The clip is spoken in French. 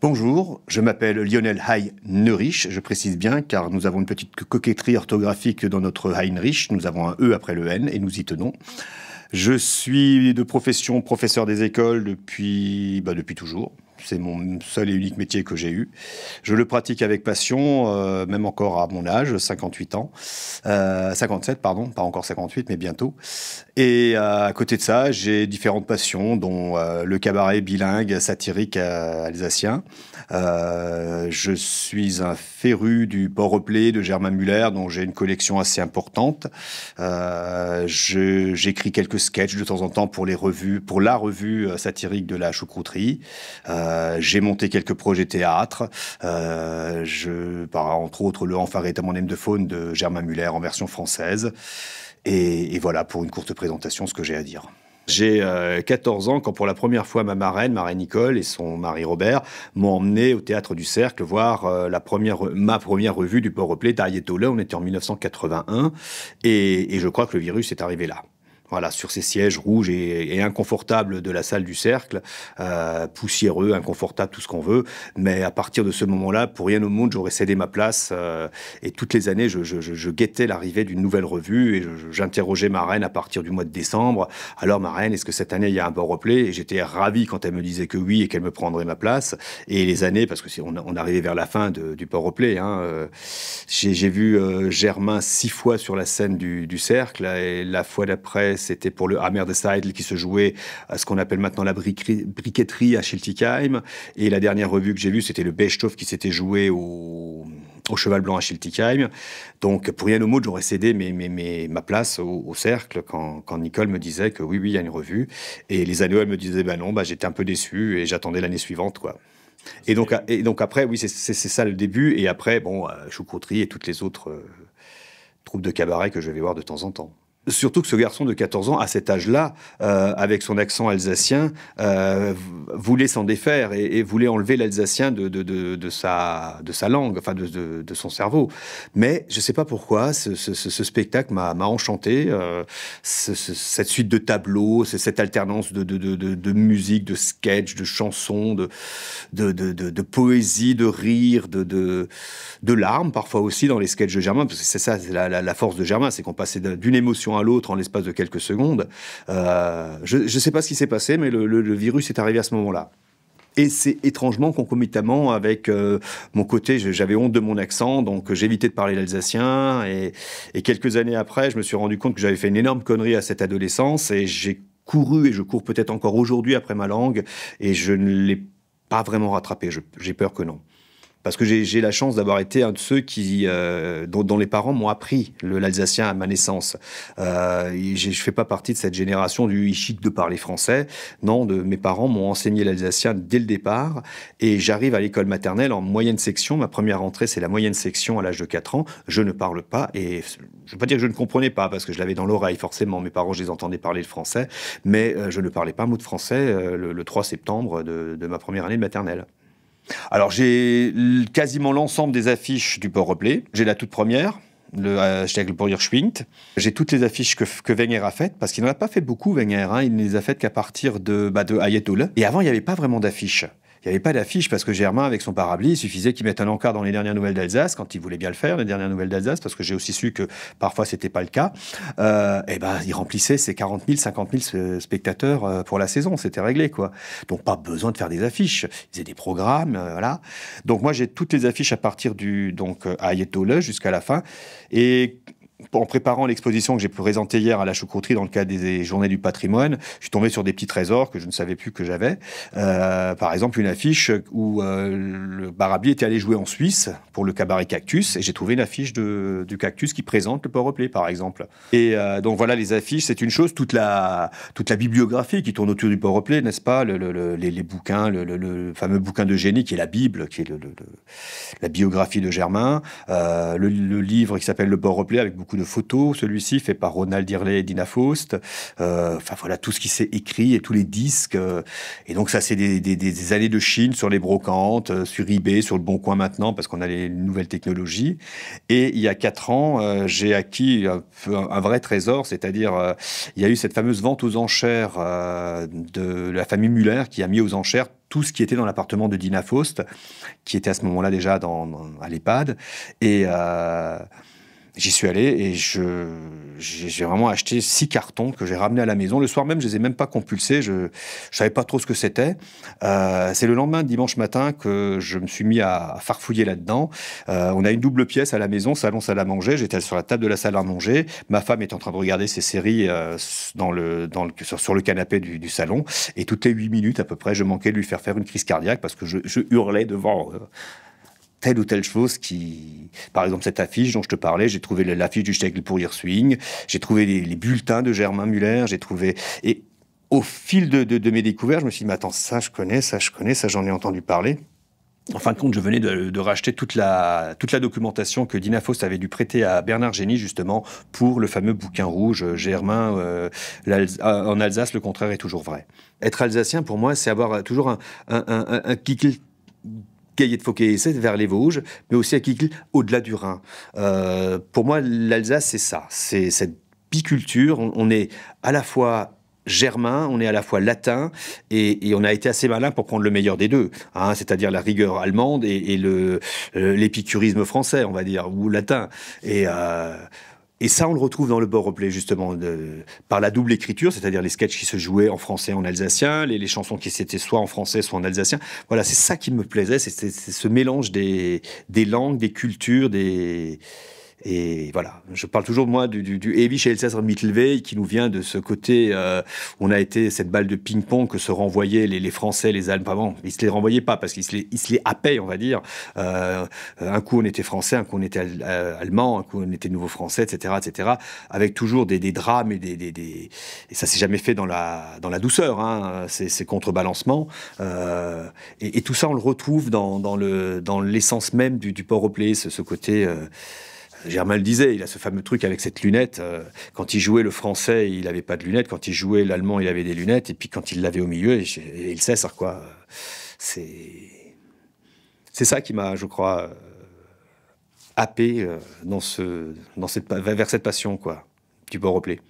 Bonjour, je m'appelle Lionel Heinrich, je précise bien car nous avons une petite coquetterie orthographique dans notre Heinrich, nous avons un E après le N et nous y tenons. Je suis de profession professeur des écoles depuis toujours. C'est mon seul et unique métier que j'ai eu. Je le pratique avec passion, même encore à mon âge, 58 ans. 57, pardon, pas encore 58, mais bientôt. Et à côté de ça, j'ai différentes passions, dont le cabaret bilingue, satirique alsacien. Je suis un féru du Port-Replay de Germain Muller, dont j'ai une collection assez importante. J'écris quelques sketchs de temps en temps pour la revue satirique de la choucrouterie. J'ai monté quelques projets théâtre, entre autres le Enfaré à mon aime de faune de Germain Muller en version française. Et voilà pour une courte présentation ce que j'ai à dire. J'ai 14 ans quand pour la première fois ma marraine Nicole et son mari Robert m'ont emmené au Théâtre du Cercle voir ma première revue du Port-Replay d'Arietola. On était en 1981 et je crois que le virus est arrivé là. Voilà, sur ces sièges rouges et inconfortables de la salle du Cercle, poussiéreux, inconfortables, tout ce qu'on veut. Mais à partir de ce moment-là, pour rien au monde, j'aurais cédé ma place. Et toutes les années, je guettais l'arrivée d'une nouvelle revue et j'interrogeais ma reine à partir du mois de décembre. Alors, ma reine, est-ce que cette année, il y a un Port-Replay? Et j'étais ravi quand elle me disait que oui et qu'elle me prendrait ma place. Et les années, parce que on arrivait vers la fin du Port-Replay, j'ai vu Germain 6 fois sur la scène du Cercle. Et la fois d'après, c'était pour le Hammer de Seidl qui se jouait à ce qu'on appelle maintenant la briqueterie à Schiltigheim. Et la dernière revue que j'ai vue, c'était le Besthoff qui s'était joué au Cheval Blanc à Schiltigheim. Donc, pour rien au monde, j'aurais cédé ma place au Cercle quand Nicole me disait que oui, il y a une revue. Et les années, elle me disait, non, j'étais un peu déçu et j'attendais l'année suivante, quoi. Et donc après, oui, c'est ça le début. Et après, choucrouterie et toutes les autres troupes de cabaret que je vais voir de temps en temps. Surtout que ce garçon de 14 ans, à cet âge-là, avec son accent alsacien, voulait s'en défaire et voulait enlever l'alsacien de sa langue, enfin de son cerveau. Mais je ne sais pas pourquoi, ce spectacle m'a enchanté. Cette suite de tableaux, cette alternance de musique, de sketch, de chansons, de poésie, de rire, de larmes parfois aussi dans les sketchs de Germain, parce que c'est ça, c'est la force de Germain, c'est qu'on passait d'une émotion à l'autre en l'espace de quelques secondes. Je ne sais pas ce qui s'est passé, mais le virus est arrivé à ce moment-là. Et c'est étrangement concomitamment avec mon côté, j'avais honte de mon accent, donc j'évitais de parler l'alsacien. Et quelques années après, je me suis rendu compte que j'avais fait une énorme connerie à cette adolescence et j'ai couru, et je cours peut-être encore aujourd'hui après ma langue, et je ne l'ai pas vraiment rattrapé. J'ai peur que non. Parce que j'ai la chance d'avoir été un de ceux dont les parents m'ont appris l'alsacien à ma naissance. Je fais pas partie de cette génération du chic de parler français. Non, mes parents m'ont enseigné l'alsacien dès le départ. Et j'arrive à l'école maternelle en moyenne section. Ma première entrée, c'est la moyenne section à l'âge de 4 ans. Je ne parle pas. Et je veux pas dire que je ne comprenais pas, parce que je l'avais dans l'oreille, forcément. Mes parents, je les entendais parler le français. Mais je ne parlais pas un mot de français le 3 septembre de ma première année de maternelle. Alors, j'ai quasiment l'ensemble des affiches du Port-Replay. J'ai la toute première, le hashtag le Pourrir Schwingt. J'ai toutes les affiches que Wenger a faites, parce qu'il n'en a pas fait beaucoup, Wenger. Il ne les a faites qu'à partir de Ayetollah. Et avant, il n'y avait pas vraiment d'affiches. Il n'y avait pas d'affiche parce que Germain, avec son parapluie, il suffisait qu'il mette un encart dans les dernières nouvelles d'Alsace, quand il voulait bien le faire, les dernières nouvelles d'Alsace, parce que j'ai aussi su que parfois c'était pas le cas. Il remplissait ses 40 000, 50 000 spectateurs pour la saison. C'était réglé, quoi. Donc pas besoin de faire des affiches. Ils faisaient des programmes, voilà. Donc moi, j'ai toutes les affiches à partir à Ayetollah jusqu'à la fin. Et en préparant l'exposition que j'ai présentée hier à la choucrouterie dans le cadre des Journées du patrimoine, je suis tombé sur des petits trésors que je ne savais plus que j'avais. Par exemple, une affiche où le Barabli était allé jouer en Suisse pour le cabaret Cactus, et j'ai trouvé une affiche du Cactus qui présente le Port-Replay, par exemple. Et donc voilà, les affiches, c'est une chose. Toute la bibliographie qui tourne autour du Port-Replay, n'est-ce pas, les bouquins, le fameux bouquin de génie qui est la Bible, qui est la biographie de Germain, le livre qui s'appelle Le Port-Replay avec beaucoup de photos, celui-ci, fait par Ronald Dirley et Dina Faust. Enfin, voilà, tout ce qui s'est écrit et tous les disques. Et donc, ça, c'est des années de Chine sur les brocantes, sur eBay, sur le Bon Coin maintenant, parce qu'on a les nouvelles technologies. Et il y a 4 ans, j'ai acquis un vrai trésor, c'est-à-dire, il y a eu cette fameuse vente aux enchères de la famille Muller qui a mis aux enchères tout ce qui était dans l'appartement de Dina Faust, qui était à ce moment-là déjà à l'EHPAD. Et j'y suis allé et j'ai vraiment acheté 6 cartons que j'ai ramenés à la maison. Le soir même, je les ai même pas compulsés. Je savais pas trop ce que c'était. C'est le lendemain, dimanche matin, que je me suis mis à farfouiller là-dedans. On a une double pièce à la maison, salon, salle à manger. J'étais sur la table de la salle à manger. Ma femme est en train de regarder ses séries sur le canapé du salon. Et toutes les 8 minutes à peu près, je manquais de lui faire une crise cardiaque parce que je hurlais devant telle ou telle chose qui... Par exemple, cette affiche dont je te parlais, j'ai trouvé l'affiche du Stegle pour Swing, j'ai trouvé les bulletins de Germain Muller, j'ai trouvé... Et au fil de mes découvertes, je me suis dit, mais attends, ça je connais, ça j'en ai entendu parler. En fin de compte, je venais de racheter toute la documentation que Dina Faust avait dû prêter à Bernard Génie, justement, pour le fameux bouquin rouge, Germain, en Alsace, le contraire est toujours vrai. Être alsacien, pour moi, c'est avoir toujours un kick cahier de Fouquet, c'est vers les Vosges, mais aussi à Kickl, au-delà du Rhin. Pour moi, l'Alsace, c'est ça. C'est cette biculture. On est à la fois germain, on est à la fois latin, et on a été assez malin pour prendre le meilleur des deux, hein, c'est-à-dire la rigueur allemande et l'épicurisme français, on va dire, ou latin. Et ça, on le retrouve dans le Boroplay, justement, par la double écriture, c'est-à-dire les sketchs qui se jouaient en français et en alsacien, les chansons qui s'étaient soit en français, soit en alsacien. Voilà, c'est ça qui me plaisait, c'est ce mélange des langues, des cultures, Et voilà, je parle toujours de moi du Ewig Elsässer Mittelweg qui nous vient de ce côté où on a été cette balle de ping-pong que se renvoyaient les Français, les Allemands. Bon, ils se les renvoyaient pas parce qu'ils se les happaient, on va dire. Un coup on était français, un coup on était allemand, un coup on était nouveau français, etc., etc. Avec toujours des drames et ça s'est jamais fait dans la douceur, hein, ces contrebalancements. Et tout ça on le retrouve dans l'essence même du Port-au-Play, ce côté. Germain le disait, il a ce fameux truc avec cette lunette. Quand il jouait le français, il n'avait pas de lunettes. Quand il jouait l'allemand, il avait des lunettes. Et puis quand il l'avait au milieu, il sait ça, quoi. C'est ça qui m'a, je crois, happé vers cette passion, quoi, du Port-au-Play.